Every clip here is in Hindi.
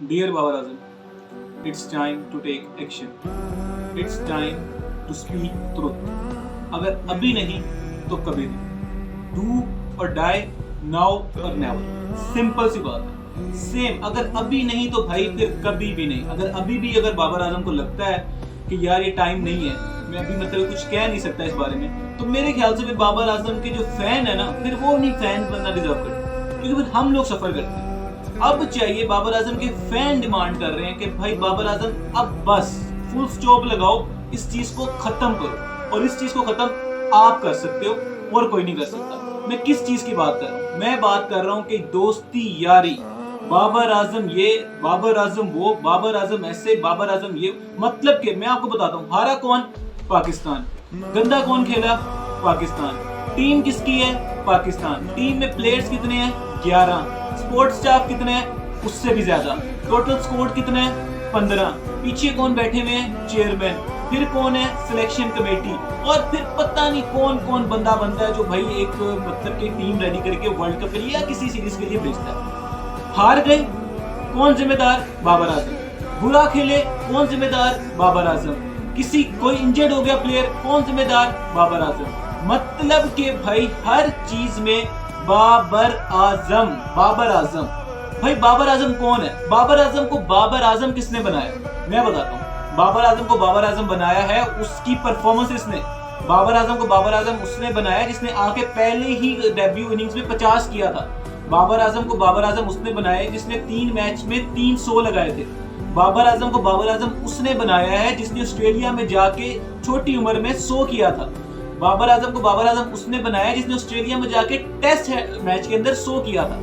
Dear Babar Azam, it's time to take action. It's time to speak truth. अगर अभी नहीं तो कभी नहीं. Do or die now or never. Simple सी बात है. सेम अगर अभी नहीं तो भाई फिर कभी भी नहीं. अगर बाबर आजम को लगता है कि यार ये टाइम नहीं है, मैं अभी मतलब कुछ कह नहीं सकता इस बारे में, तो मेरे ख्याल से फिर बाबर आजम के जो फैन है ना, फिर वो नहीं फैन बनना डिजर्व करते, क्योंकि फिर हम लोग सफर करते हैं. अब चाहिए बाबर आजम के फैन डिमांड कर रहे हैं कि भाई बाबर आजम अब बस फुल स्टॉप लगाओ, इस चीज को खत्म करो. और इस चीज को खत्म आप कर सकते हो और कोई नहीं कर सकता. मैं किस चीज की बात कर रहा हूँ? मैं बात कर रहा हूँ कि दोस्ती यारी, बाबर आजम ये, बाबर आजम वो, बाबर आजम ऐसे, बाबर आजम ये. मतलब कि मैं आपको बताता हूँ, हारा कौन? पाकिस्तान. गंदा कौन खेला? पाकिस्तान. टीम किसकी है? पाकिस्तान. टीम में प्लेयर्स कितने हैं? 11. स्पोर्ट्स स्टाफ कितने हैं? उससे भी ज्यादा. टोटल स्कोर कितने हैं? 15. पीछे कौन बैठे हुए हैं? चेयरमैन. फिर कौन है? Selection committee. और फिर पता नहीं कौन कौन बंदा बनता है जो भाई एक मतलब की टीम रेडी करके वर्ल्ड कप के लिए या किसी सीरीज के लिए भेजता है. हार गए, कौन जिम्मेदार? बाबर आजम. बुरा खेले, कौन जिम्मेदार? बाबर आजम. किसी कोई इंजर्ड हो गया प्लेयर, कौन जिम्मेदार? बाबर आजम. मतलब कि भाई हर चीज में बाबर आजम, बाबर आजम. भाई बाबर आजम कौन है? बाबर आजम को बाबर आजम किसने बनाया? मैं बताता हूँ. बाबर आजम को बाबर आजम बनाया है उसकी परफॉर्मेंस इसने. बाबर आजम को बाबर आजम उसने बनाया जिसने आके पहले ही डेब्यू इनिंग्स में 50 किया था. बाबर आजम को बाबर आजम उसने बनाया जिसने 3 मैच में 300 लगाए थे. बाबर आजम को बाबर आजम उसने बनाया है जिसने ऑस्ट्रेलिया में जाके छोटी उम्र में 100 किया था. बाबर आजम को बाबर आजम उसने बनाया जिसने ऑस्ट्रेलिया में जाके टेस्ट मैच के अंदर 100 किया था.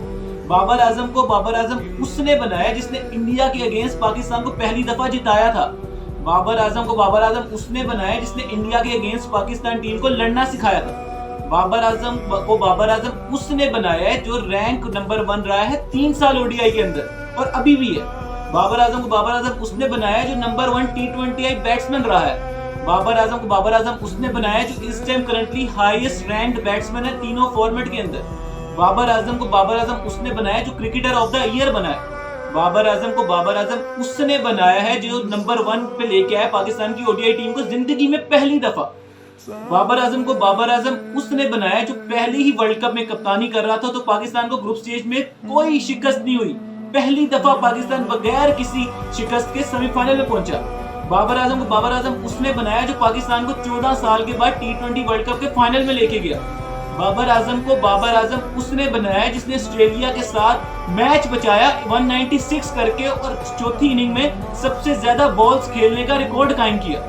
बाबर आजम को बाबर आजम उसने बनाया जिसने इंडिया के अगेंस्ट पाकिस्तान को पहली दफा जिताया था. बाबर आजम को बाबर आजम उसने बनाया जिसने इंडिया के अगेंस्ट पाकिस्तान टीम को लड़ना सिखाया था. बाबर आजम को बाबर आजम उसने बनाया है जो रैंक नंबर 1 रहा है 3 साल ओडीआई के अंदर और अभी भी है. बाबर आजम को बाबर आजम उसने बनाया जो नंबर 1 T20I बैट्समैन रहा है. बाबर आजम को बाबर आजम उसने बनाया जो इस time currently highest ranked batsman है तीनों फॉर्मेट के अंदर. बाबर आजम को बाबर आजम उसने बनाया जो क्रिकेटर ऑफ द ईयर बना है. बाबर आजम को बाबर आजम उसने बनाया है जो नंबर 1 पे लेके आया पाकिस्तान की ओडीआई टीम को जिंदगी में पहली दफा. बाबर आजम को बाबर आजम उसने बनाया जो पहले ही वर्ल्ड कप में कप्तानी कर रहा था तो पाकिस्तान को ग्रुप स्टेज में कोई शिकस्त नहीं हुई. पहली दफा पाकिस्तान बगैर किसी शिकस्त के सेमीफाइनल में पहुंचा. बाबर आजम को बाबर आजम उसने बनाया जो पाकिस्तान को 14 साल के बाद T20 वर्ल्ड कप के फाइनल में लेके गया. बाबर आजम को बाबर आजम उसने बनाया जिसने ऑस्ट्रेलिया के साथ मैच बचाया 196 करके और चौथी इनिंग में सबसे ज्यादा बॉल्स खेलने का रिकॉर्ड कायम किया.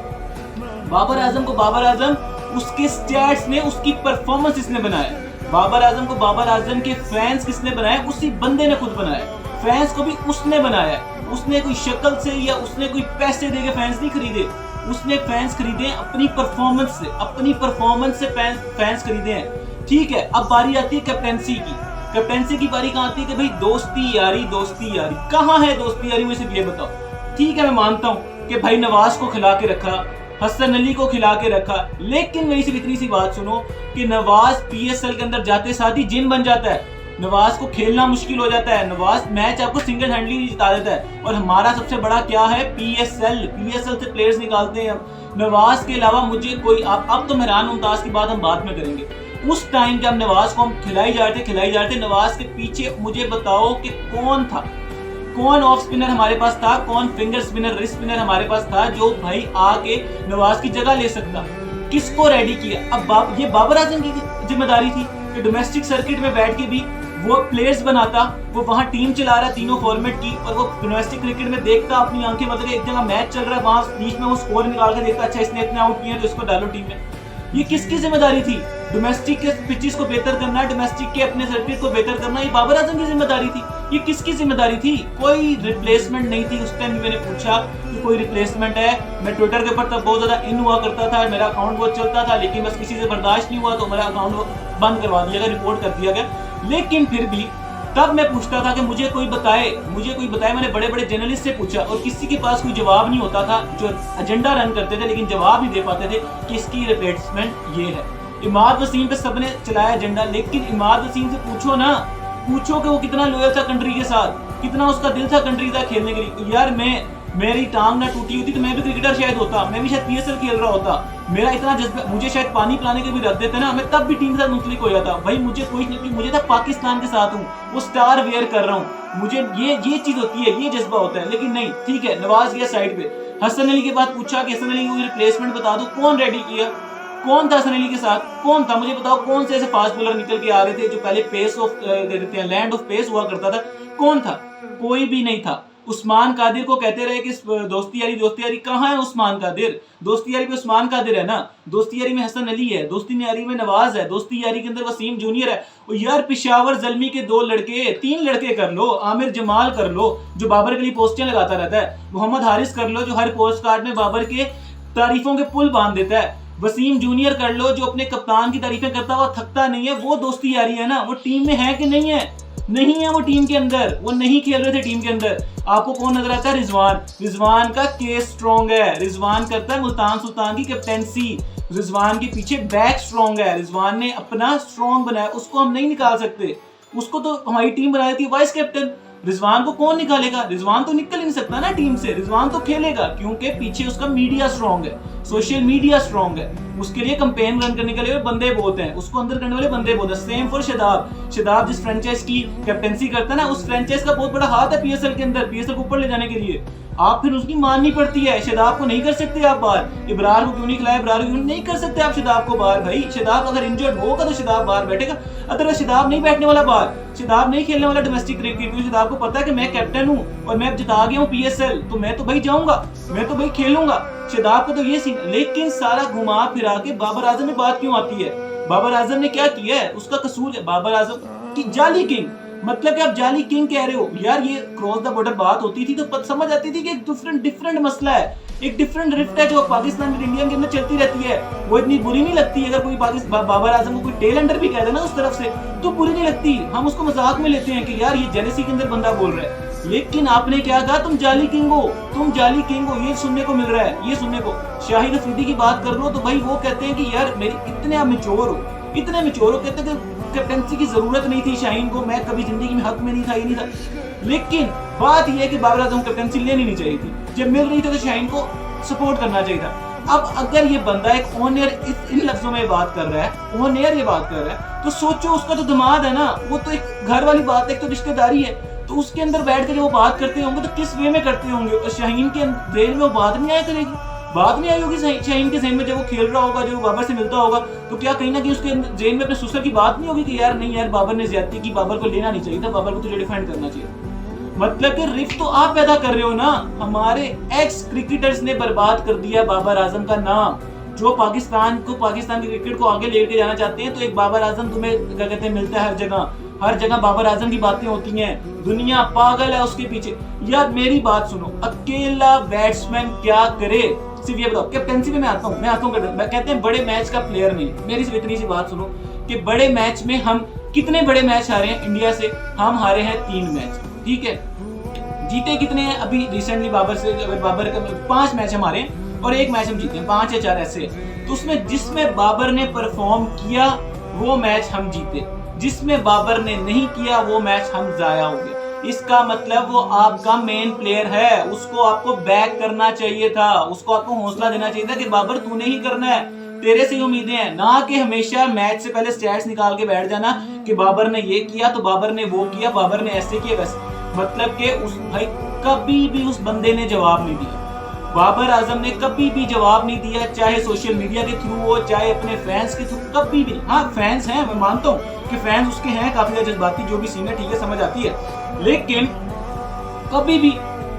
बाबर आजम को बाबर आजम उसके स्टैट्स ने, उसकी परफॉर्मेंस इसने बनाया. बाबर आजम को बाबर आजम के फैंस किसने बनाया? उसी बंदे ने खुद बनाया. फैंस को भी उसने बनाया. उसने कोई शक्ल से या उसने कोई पैसे देके फैंस नहीं खरीदे. उसने फैंस खरीदे अपनी परफॉर्मेंस से. अपनी परफॉर्मेंस से फैंस खरीदे हैं. ठीक है, अब बारी आती है कैप्टेंसी की. कैप्टेंसी की बारी कहाँ आती है कि भाई दोस्ती यारी, दोस्ती यारी कहाँ है? दोस्ती यारी मुझे ये बताओ. ठीक है, मैं मानता हूँ कि भाई नवाज को खिला के रखा, हसन अली को खिला के रखा, लेकिन मेरी सिर्फ इतनी सी बात सुनो कि नवाज PSL के अंदर जाते साथ ही जिन बन जाता है. नवाज को खेलना मुश्किल हो जाता है. नवाज मैच आपको सिंगल हैंडली जिता देता है. और हमारा सबसे बड़ा क्या है? PSL से प्लेयर्स निकालते हैं. नवाज के अलावा मुझे कोई अब तो मेहरान मुमताज की बात हम बाद में करेंगे. उस टाइम जब नवाज को हम खिलाई जा रहे थे, नवाज के पीछे मुझे बताओ कि कौन था? कौन ऑफ स्पिनर हमारे पास था? कौन फिंगर स्पिनर, रिस्ट स्पिनर हमारे पास था जो भाई आके नवाज की जगह ले सकता? किसको रेडी किया? अब ये बाबर आजम की जिम्मेदारी थी कि डोमेस्टिक सर्किट में बैठ के भी वो प्लेयर्स बनाता. वो वहां टीम चला रहा है तीनों फॉर्मेट की और वो डोमेस्टिक क्रिकेट में देखता अपनी आंखें मतलब एक जगह मैच चल रहा है, वहां बीच में वो स्कोर निकाल के देखता, अच्छा इसने इतने आउट किए तो इसको डालो टीम में. ये किसकी जिम्मेदारी थी? डोमेस्टिक के पिचेस को बेहतर करना, डोमेस्टिक के अपने सर्किट को बेहतर करना, ये बाबर आजम की जिम्मेदारी थी. ये किसकी जिम्मेदारी थी? कोई रिप्लेसमेंट नहीं थी. उस टाइम मैंने पूछा कि कोई रिप्लेसमेंट है. मैं ट्विटर के ऊपर तब बहुत ज्यादा इन हुआ करता था, मेरा अकाउंट बहुत चलता था, लेकिन बस किसी से बर्दाश्त नहीं हुआ तो मेरा अकाउंट बंद करवा दिया गया, रिपोर्ट कर दिया गया. लेकिन फिर भी तब मैं पूछता था कि मुझे कोई बताए. मैंने बड़े बड़े जर्नलिस्ट से पूछा और किसी के पास कोई जवाब नहीं होता था जो एजेंडा रन करते थे, लेकिन जवाब नहीं दे पाते थे कि इसकी रिप्लेसमेंट ये है. इमाद वसीम पे सबने चलाया एजेंडा, लेकिन इमाद वसीम से पूछो कि वो कितना लॉयल था कंट्री के साथ. कितना उसका दिल था कंट्री का खेलने के लिए। यार मेरी टांग ना टूटी होती तो मैं भी क्रिकेटर शायद होता, मैं भी शायद पीएसएल खेल रहा होता। मेरा इतना जज्बा, मुझे शायद पानी पिलाने के भी रख देते ना, मैं तब भी टीम के साथ मुंसलिक हो जाता। भाई मुझे कोई नहीं, मुझे था पाकिस्तान के साथ हूँ, वो स्टार वेयर कर रहा हूँ, मुझे ये चीज होती है, ये जज्बा होता है। लेकिन नहीं, ठीक है, नवाज गया साइड पे। हसन अली के बाद पूछा कि हसन अली को रिप्लेसमेंट बता दो, कौन रेडी किया? कौन था हसन अली के साथ? कौन था? मुझे बताओ, कौन से ऐसे फास्ट बॉलर निकल के आ रहे थे जो पहले piece of land of piece हुआ करता था? कौन था? कोई भी नहीं था। उस्मान कादिर को कहते रहे कि दोस्ती यारी, कहाँ है उस्मान कादिर? दोस्ती यारी पे उस्मान कादिर है ना, दोस्ती यारी में हसन अली है, दोस्ती यारी में नवाज है, दोस्ती यारी के अंदर वसीम जूनियर है। और यार पेशावर जल्मी के 2 लड़के 3 लड़के कर लो, आमिर जमाल कर लो जो बाबर के लिए पोस्टें लगाता रहता है, मोहम्मद हारिस कर लो जो हर पोस्ट कार्ड में बाबर के तारीफों के पुल बांध देता है, वसीम जूनियर कर लो जो अपने कप्तान की तारीफें करता हुआ थकता नहीं है। वो दोस्ती यारी है ना? वो टीम में है कि नहीं है? नहीं है वो टीम के अंदर, वो नहीं खेल रहे थे टीम के अंदर। आपको कौन नजर आता है? रिजवान का केस स्ट्रॉन्ग है, रिजवान करता है मुल्तान सुल्तान की कैप्टेंसी, रिजवान के पीछे बैक स्ट्रॉन्ग है, रिजवान ने अपना स्ट्रॉन्ग बनाया, उसको हम नहीं निकाल सकते। उसको तो हमारी टीम बना देती है वाइस कैप्टन। रिजवान को कौन निकालेगा? रिजवान तो निकल ही नहीं सकता ना टीम से, रिजवान तो खेलेगा क्योंकि पीछे उसका मीडिया स्ट्रॉन्ग है, सोशल मीडिया स्ट्रॉन्ग है, उसके लिए कैंपेन रन करने के लिए बंदे बहुत हैं, उसको अंदर करने वाले बंदे बहुत हैं। सेम फॉर शादाब जिस फ्रेंचाइज की कैप्टेंसी करता है ना, उस फ्रेंचाइज का बहुत बड़ा हाथ है पीएसएल के अंदर, पीएसएल को ऊपर ले जाने के लिए। आप फिर उसकी माननी पड़ती है। शादाब को नहीं कर सकते आप बाहर, इब्रार को क्यों नहीं खिलाया, इब्रार को क्यों नहीं कर सकते आप शादाब को बाहर? भाई शादाब अगर इंजर्ड होगा तो शादाब बाहर बैठेगा, अगर शादाब नहीं बैठने वाला बाहर, शादाब नहीं खेलने वाला डोमेस्टिक क्रिकेट, क्योंकि शादाब को पता है कि मैं कैप्टन हूँ और मैं जिता गया हूँ पीएसएल, तो मैं तो भाई जाऊंगा, मैं तो भाई खेलूंगा। शादाब को तो ये सीन, लेकिन सारा घुमा फिरा के बाबर आजम में बात क्यों आती है? बाबर आजम ने क्या किया है? उसका कसूर है बाबर आजम की जाली किंग। मतलब कि आप जाली किंग कह रहे हो यार, ये क्रॉस द बॉर्डर बात होती थी तो समझ आती थी कि एक डिफरेंट मसला है, एक डिफरेंट रिफ्ट है जो पाकिस्तान और इंडिया के अंदर चलती रहती है। वो इतनी बुरी नहीं लगती अगर कोई बाबर आजम को कोई टेल एंडर भी कह दे ना उस तरफ से, तो बुरी नहीं लगती, हम उसको मजाक में लेते हैं कि यार ये जेलसी के अंदर बंदा बोल रहा है। लेकिन आपने क्या कहा? तुम जाली किंग हो, तुम जाली किंग हो, ये सुनने को मिल रहा है, ये सुनने को। शाहिद अफरीदी की बात कर लो तो भाई वो कहते हैं कि यार मेरी इतने आप मैच्योर हो, इतने मैच्योर हो, कहते हैं कैप्टनसी की जरूरत नहीं थी शाहीन को, मैं कभी जिंदगी में हक में नहीं था, ये नहीं था। लेकिन बात यह है कि बाबर आजम कैप्टनसी लेनी नहीं चाहिए थी, जब मिल रही थी तो शाहीन को सपोर्ट करना चाहिए था। अब अगर ये बंदा एक ऑन एयर इन लफ्जों में बात कर रहा है, ऑन एयर ये बात कर रहा है, तो सोचो उसका तो दिमाग है ना, वो तो एक घर वाली बात है, एक तो रिश्तेदारी है, तो उसके अंदर बैठ कर वो बात करते होंगे तो किस वे में करते होंगे? और शाहीन के जेल में वो बात नहीं आया करेगी, बात नहीं आई होगी शाहीन के जेल में जब वो खेल रहा होगा, जब वो बाबर से मिलता होगा, तो क्या कहीं ना कहीं उसके जेल में अपने ससुर की बात नहीं होगी कि यार नहीं यार बाबर ने ज्यादती की, बाबर को लेना नहीं चाहिए था, बाबर को तुझे डिफेंड करना चाहिए। मतलब कि रिफ्ट तो आप पैदा कर रहे हो ना। हमारे एक्स क्रिकेटर्स ने बर्बाद कर दिया बाबर आजम का नाम। जो पाकिस्तान की क्रिकेट को आगे लेके जाना चाहते हैं तो एक बाबर आजम तुम्हें क्या कहते हैं मिलता है हर जगह बाबर आजम की बातें होती हैं, दुनिया पागल है उसके पीछे। यार मेरी बात सुनो, अकेला बैट्समैन क्या करे? सिर्फ ये बताओ, कैप्टेंसी में मैं आता हूँ कहते हैं बड़े मैच का प्लेयर नहीं। मेरी सिर्फ इतनी सी बात सुनो कि बड़े मैच में हम कितने बड़े मैच हारे हैं इंडिया से? हम हारे हैं 3 मैच, ठीक है। जीते कितने हैं? अभी रिसेंटली बाबर का 5 मैच हमारे हैं और 1 मैच हम जीते हैं, 5 या 4 ऐसे। तो उसमें जिसमें बाबर ने परफॉर्म किया वो मैच हम जीते, जिसमें बाबर ने नहीं किया वो मैच हम जाया हो गए। इसका मतलब वो आपका मेन प्लेयर है, उसको आपको बैक करना चाहिए था, उसको आपको हौसला देना चाहिए था कि बाबर तूने ही करना है, तेरे से ही उम्मीदें हैं, ना कि हमेशा मैच से पहले स्टैट्स निकाल के बैठ जाना कि बाबर ने ये किया तो बाबर ने वो किया, बाबर ने ऐसे किया वैसे। मतलब कि उस भाई कभी भी उस बंदे ने जवाब नहीं दिया, बाबर आजम ने कभी भी जवाब नहीं दिया, चाहे सोशल मीडिया के थ्रू हो चाहे अपने फैंस के थ्रू, कभी भी। हाँ फैंस हैं, मैं मानता हूँ कि फैंस उसके हैं काफी ज्यादा जज्बाती, जो भी सीन है ठीक है, समझ आती है, लेकिन कभी भी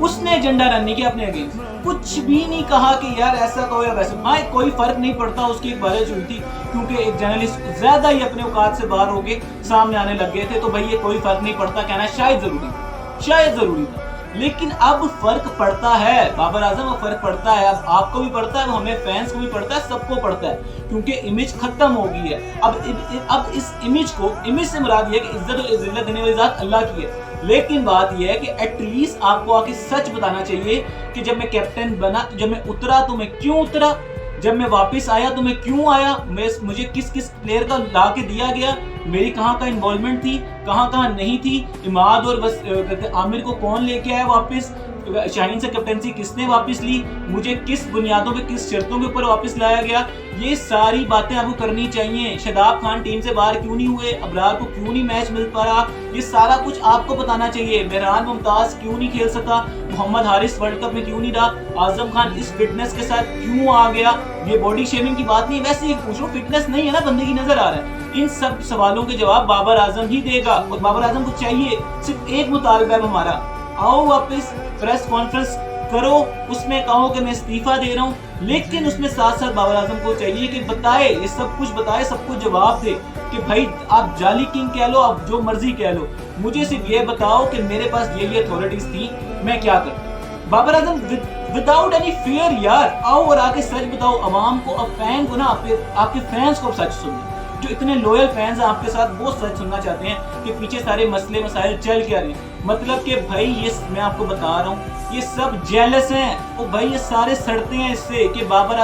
उसने एजेंडा रन नहीं किया अपने अगेंस्ट, कुछ भी नहीं कहा कि यार ऐसा कहो या वैसा। हाँ कोई फर्क नहीं पड़ता, उसकी एक बारिश हुई थी क्योंकि एक जर्नलिस्ट ज्यादा ही अपने औकात से बाहर होके सामने आने लग गए थे, तो भाई ये कोई फर्क नहीं पड़ता कहना शायद जरूरी था। लेकिन अब फर्क पड़ता है, बाबर आजम को फर्क पड़ता है, अब आपको भी पड़ता है, हमें फैंस को भी पड़ता है, सबको पड़ता है, क्योंकि इमेज खत्म हो गई है। अब इस इमेज से मुराद ये है कि इज्जत और इज्जत देने वाली जात अल्लाह की है। लेकिन बात यह है कि एटलीस्ट आपको आके सच बताना चाहिए कि जब मैं कैप्टन बना, जब मैं उतरा तो मैं क्यों उतरा, जब मैं वापस आया तो मैं क्यों आया, मुझे किस किस प्लेयर का ला के दिया गया, मेरी कहाँ का इन्वॉल्वमेंट थी, कहाँ नहीं थी, इमाद और बस आमिर को कौन लेके आया वापस, शाहीन से कैप्टनसी किसने वापस ली, मुझे किस बुनियादों पे किस शर्तों के ऊपर वापस लाया गया, ये सारी बातें आपको करनी चाहिए। शादाब खान टीम से बाहर क्यों नहीं हुए, अबरार को क्यों नहीं मैच मिल पा रहा, ये सारा कुछ आपको बताना चाहिए। मेहरान मुमताज क्यों नहीं खेल सका, मोहम्मद हारिस वर्ल्ड कप में क्यों नहीं रहा, आजम खान इस फिटनेस के साथ क्यों आ गया, ये बॉडी शेमिंग की बात नहीं, वैसे ही पूछ लो, फिटनेस नहीं है ना बंदे की, नजर आ रहा है। इन सब सवालों के जवाब बाबर आजम ही देगा, और बाबर आजम को चाहिए सिर्फ एक मुतालबा है हमारा, आओ वापस प्रेस कॉन्फ्रेंस करो, उसमें कहो कि मैं इस्तीफा दे रहा हूँ, लेकिन उसमें साथ साथ बाबर आजम को चाहिए कि बताए, ये सब कुछ बताए, सबको जवाब दे कि भाई आप जाली किंग कह लो, आप जो मर्जी कह लो, मुझे सिर्फ ये बताओ कि मेरे पास ये अथॉरिटीज थी, मैं क्या करूं। Babar Azam without any fear यार आओ और आके सच बताओ अवाम को, अब फैन को ना, आपके फैंस को सच सुनो, जो इतने लॉयल फैंस हैं आपके साथ, वो सच सुनना चाहते हैं कि पीछे सारे मसले मसाइल चल क्या रहे हैं। मतलब कि भाई ये मैं आपको बता रहा हूँ, ये सब जेलस हैं, और भाई ये सारे सड़ते हैं इससे कि बाबर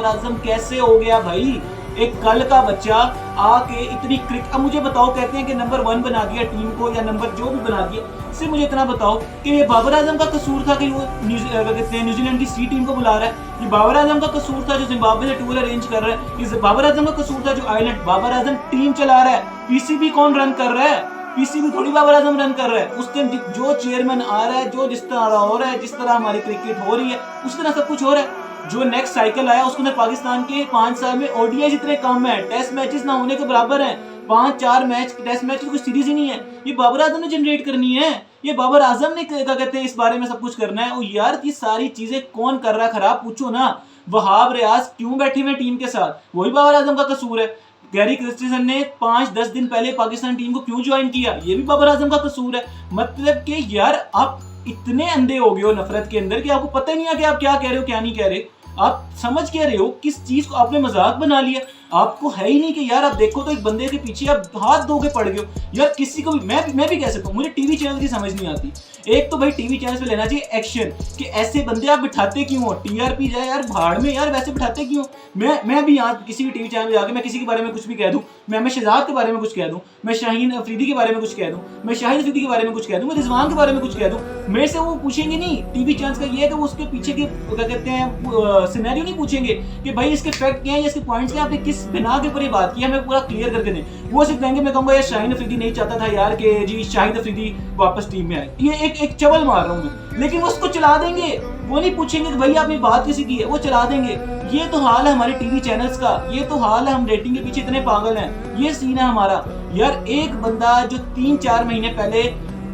आजम कैसे हो गया भाई, एक कल का बच्चा आके इतनी अब मुझे बताओ, कहते हैं कि नंबर 1 बना दिया टीम को, या नंबर जो भी बना दिया, सिर्फ मुझे इतना बताओ कि ये बाबर आजम का कसूर था कि वो न्यूजीलैंड की सी टीम को बुला रहा है, ये बाबर आजम का कसूर था जो जिम्बाब्वे से टूर अरेंज कर रहा है, ये बाबर आजम का कसूर था जो आयरलैंड, बाबर आजम टीम चला रहा है, पीसीबी कौन रन कर रहा है, पीसीबी थोड़ी बाबर आजम रन कर रहा है, उस टाइम जो चेयरमैन आ रहा है, जो जिस तरह हो रहा है, जिस तरह हमारी क्रिकेट हो रही है, उस तरह सब कुछ हो रहा है। जो नेक्स्ट साइकिल आया उसके अंदर पाकिस्तान के 5 साल में ओडीआई जितने कम है, टेस्ट मैचेस ना होने के बराबर हैं, 5-4 मैच टेस्ट मैच की कोई सीरीज ही नहीं है, ये बाबर आजम ने जनरेट करनी है, ये बाबर आजम ने क्या कहते हैं इस बारे में सब कुछ करना है। और यार ये सारी चीजें कौन कर रहा है खराब, पूछो ना, वहाब रियाज क्यों बैठे हुए टीम के साथ, वही बाबर आजम का कसूर है। गैरी क्रिस्टियन ने 5-10 दिन पहले पाकिस्तान टीम को क्यों ज्वाइन किया, ये भी बाबर आजम का कसूर है। मतलब कि यार आप इतने अंधे हो गए हो नफरत के अंदर कि आपको पता ही नहीं है कि आप क्या कह रहे हो क्या नहीं कह रहे, आप समझ क्या रहे हो, किस चीज को आपने मजाक बना लिया, आपको है ही नहीं कि यार आप देखो तो एक बंदे के पीछे आप हाथ धो के पड़ गए हो यार। किसी को भी मैं भी कह सकता हूँ, मुझे टीवी चैनल की समझ नहीं आती। एक तो भाई टीवी चैनल पे लेना चाहिए एक्शन कि ऐसे बंदे आप बिठाते क्यों हो, टीआरपी जाए यार भाड़ में यार, वैसे बिठाते क्यों। मैं भी यहाँ किसी भी टीवी चैनल पे जाके मैं किसी के बारे में कुछ भी कह दूं, मैं शहजाद के बारे में कुछ कह दूं, मैं शाहीन अफरीदी के बारे में कुछ कह दूं, मैं शाहिद अफरीदी के बारे में कुछ कह दूं, मैं रिजवान के बारे में कुछ कह दूं, मेरे से वो पूछेंगे नहीं। टीवी चैनल का ये है कि वो उसके पीछे के क्या कहते हैं सिनेरियो नहीं पूछेंगे कि भाई इसके फैक्ट क्या है, इसके पॉइंट्स क्या, आपने किस बिना के ऊपर ये बात की, हमें पूरा क्लियर करके दें। वो सिर्फ कहेंगे, मैं कहूंगा यार शाहीन अफरीदी नहीं चाहता था यार कि जी शाहिद अफरीदी वापस टीम में आए, ये एक चवल मार रहा हूँ मैं, लेकिन वो उसको चला देंगे, वो नहीं पूछेंगे कि भाई आपने बात किसी की है, वो चला देंगे। ये तो हाल है हमारे टीवी चैनल्स का, ये तो हाल है, हम रेटिंग के पीछे इतने पागल हैं, ये सीन है हमारा। यार एक बंदा जो 3-4 महीने पहले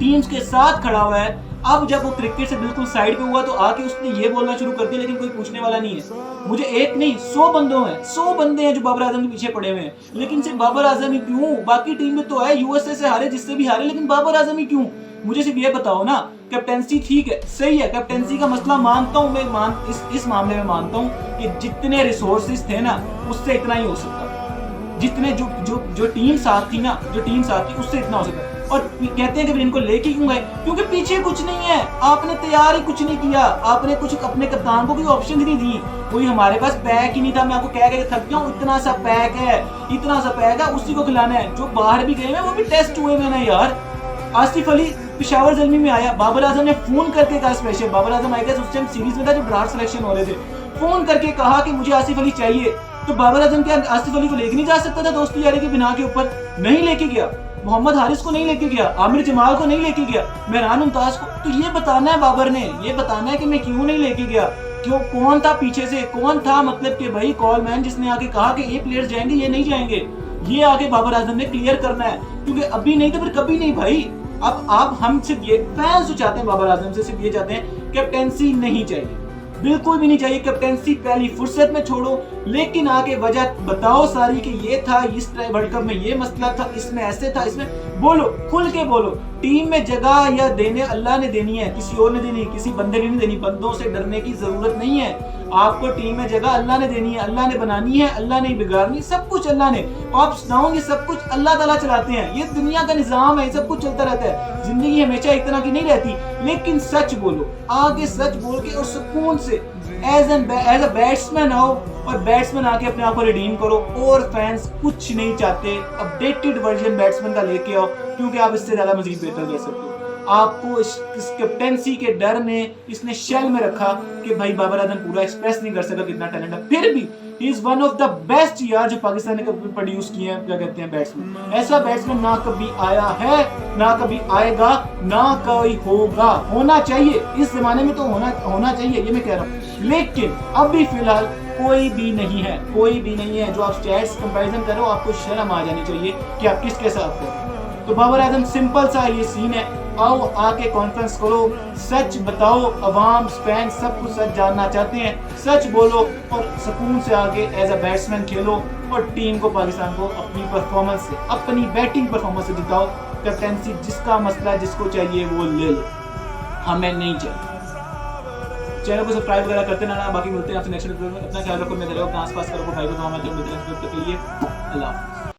टीम्स के साथ खड़ा हुआ है, अब जब वो क्रिकेट से बिल्कुल साइड पे हुआ तो आके उसने ये बोलना शुरू कर दिया, लेकिन कोई पूछने वाला नहीं है। मुझे एक नहीं 100 बंदे हैं जो बाबर आजम के पीछे पड़े हुए हैं, लेकिन सिर्फ बाबर आजम ही क्यों, बाकी टीम में तो है यूएसए से हारे, जिससे भी हारे, लेकिन बाबर आजम ही क्यों। मुझे सिर्फ ये बताओ ना, कैप्टेंसी ठीक है, सही है, कैप्टेंसी का मसला मानता हूँ मैं, इस मामले में मानता हूँ कि जितने रिसोर्सेज थे ना उससे इतना ही हो सकता, जितने जो टीम साथ थी ना, जो टीम साथ थी उससे इतना हो सकता। और कहते हैं कि इनको लेके क्यों गए, क्योंकि पीछे कुछ नहीं है, आपने तैयार ही कुछ नहीं किया, आपने कुछ अपने कप्तान को कोई ऑप्शन ही नहीं दी, कोई हमारे पास पैक ही नहीं था। मैं आपको कह के थक गया हूँ, इतना सा पैक है, उसी को खिलाना है। जो बाहर भी गए हैं वो भी टेस्ट हुए मैंने यार। आसिफ अली पेशावर जलमी में आया, बाबर आजम ने फोन करके कहा, स्पेशल बाबर आजम आएगा उस टाइम सीरीज में था जब ड्राफ्ट सिलेक्शन हो रहे थे, फोन करके कहा कि मुझे आसिफ अली चाहिए। तो बाबर आजम क्या आसिफ अली को लेके नहीं जा सकता था दोस्ती यारी के बिना के ऊपर? नहीं लेके गया, मोहम्मद हारिस को नहीं लेके गया, आमिर जमाल को नहीं लेके गया, मेहरान मुमताज को। तो ये बताना है बाबर ने, ये बताना है कि मैं क्यों नहीं लेके गया, क्यों, कौन था पीछे से, कौन था मतलब कि भाई कॉलमैन जिसने आके कहा कि ये प्लेयर्स जाएंगे ये नहीं जाएंगे, ये आगे बाबर आजम ने क्लियर करना है, क्योंकि अभी नहीं तो फिर कभी नहीं भाई। अब आप हम सिर्फ ये फैंस चाहते हैं बाबर आजम से, सिर्फ ये चाहते हैं कैप्टेंसी नहीं चाहिए, बिल्कुल भी नहीं चाहिए कैप्टेंसी, पहली फुर्सत में छोड़ो, लेकिन आगे वजह बताओ सारी कि ये था, इस वर्ल्ड कप में ये मसला था, इसमें ऐसे था, इसमें बोलो, खुल के बोलो। टीम में जगह या देने अल्लाह ने देनी है, किसी और ने देनी है, किसी बंदे ने नहीं देनी। बंदों से डरने की जरूरत नहीं है। आपको टीम में जगह अल्लाह ने देनी है, अल्लाह ने बनानी है, अल्लाह ने बिगाड़नी, सब कुछ अल्लाह ने। अप्स डाउन सब कुछ अल्लाह ताला चलाते हैं। ये दुनिया का निजाम है, सब कुछ चलता रहता है। जिंदगी हमेशा एक तरह की नहीं रहती। लेकिन सच बोलो, आगे सच बोल के और सुकून से एज अ बैट्समैन आओ और बैट्समैन आके अपने आप को रिडीम करो। और फैंस कुछ नहीं चाहते, अपडेटेड वर्जन बैट्समैन का लेके आओ, क्योंकि आप इससे ज्यादा मजीद बेहतर कर सकते हो। आपको इस कैप्टेंसी के डर ने इसने शेल में रखा कि भाई बाबर आजम पूरा एक्सप्रेस नहीं कर सका कितना टैलेंट है, फिर भी he is one of the best यार जो पाकिस्तान ने कभी प्रोड्यूस किए हैं। क्या कहते हैं बैट्समैन, ऐसा बैट्समैन ना कभी आया है, ना कभी आएगा, ना कोई होगा। होना चाहिए इस जमाने में, तो होना चाहिए, ये मैं कह रहा हूँ। लेकिन अभी फिलहाल कोई भी नहीं है, कोई भी नहीं है। जो आप स्टैट्स कंपैरिजन कर रहे हो, आपको शर्म आ जानी चाहिए कि आप किसके साथ हो। तो बाबर आजम सिंपल सा ये सीन है, आओ आके कॉन्फ्रेंस करो, सच बताओ। अवाम फैन सब कुछ सच जानना चाहते हैं, सच बोलो और सुकून से आके एज अ बैट्समैन खेलो और टीम को, पाकिस्तान को अपनी परफॉर्मेंस से, अपनी बैटिंग परफॉर्मेंस से जिताओ। कैप्टेंसी जिसका मसला है, जिसको चाहिए वो ले लो, हमें नहीं चाहिए। चैनल को सब्सक्राइब वगैरह करते ना। बाकी मिलते हैं आपसे नेक्स्ट वीडियो में। अपना ख्याल रखो, मेरे आसपास करो भाई को, मिलते हैं के लिए। अल्लाह।